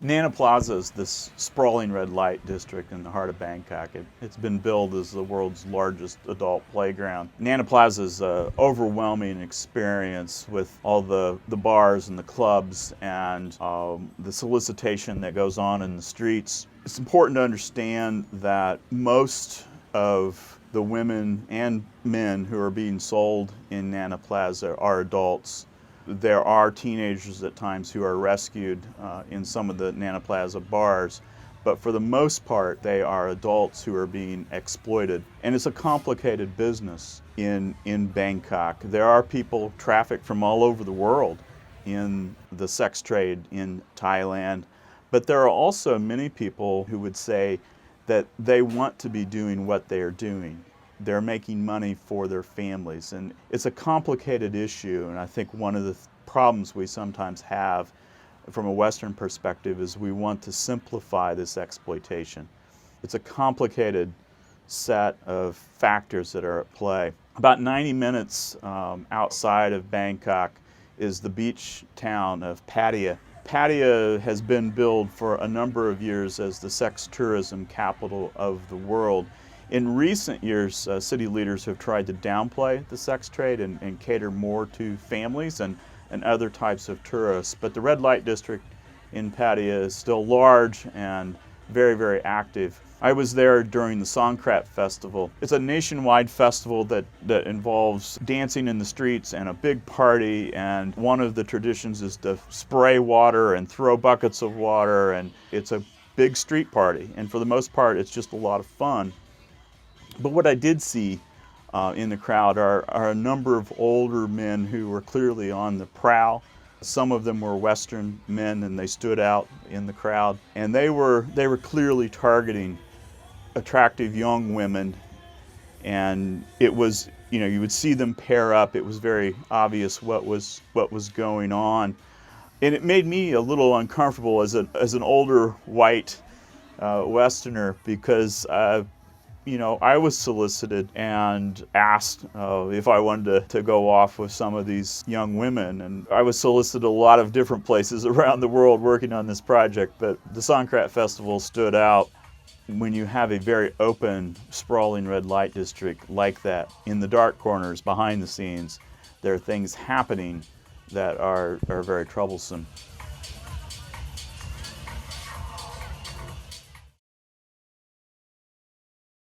Nana Plaza is this sprawling red light district in the heart of Bangkok. It's been billed as the world's largest adult playground. Nana Plaza is an overwhelming experience with all the bars and the clubs and the solicitation that goes on in the streets. It's important to understand that most of the women and men who are being sold in Nana Plaza are adults. There are teenagers at times who are rescued in some of the Nana Plaza bars, but for the most part, they are adults who are being exploited. And it's a complicated business in Bangkok. There are people trafficked from all over the world in the sex trade in Thailand, but there are also many people who would say that they want to be doing what they are doing. They're making money for their families, and it's a complicated issue. And I think one of the problems we sometimes have from a Western perspective is we want to simplify this exploitation. It's a complicated set of factors that are at play. About 90 minutes outside of Bangkok is the beach town of Pattaya. Pattaya has been billed for a number of years as the sex tourism capital of the world. In recent years, city leaders have tried to downplay the sex trade and cater more to families and other types of tourists. But the red light district in Pattaya is still large and very, very active. I was there during the Songkran Festival. It's a nationwide festival that involves dancing in the streets and a big party, and one of the traditions is to spray water and throw buckets of water, and it's a big street party. And for the most part, it's just a lot of fun. But what I did see in the crowd are a number of older men who were clearly on the prowl. Some of them were Western men, and they stood out in the crowd. And they were clearly targeting attractive young women. And it was, you would see them pair up. It was very obvious what was going on. And it made me a little uncomfortable as an older white Westerner, because I was solicited and asked if I wanted to go off with some of these young women. And I was solicited a lot of different places around the world working on this project, but the Songkran Festival stood out. When you have a very open, sprawling red light district like that, in the dark corners, behind the scenes, there are things happening that are very troublesome.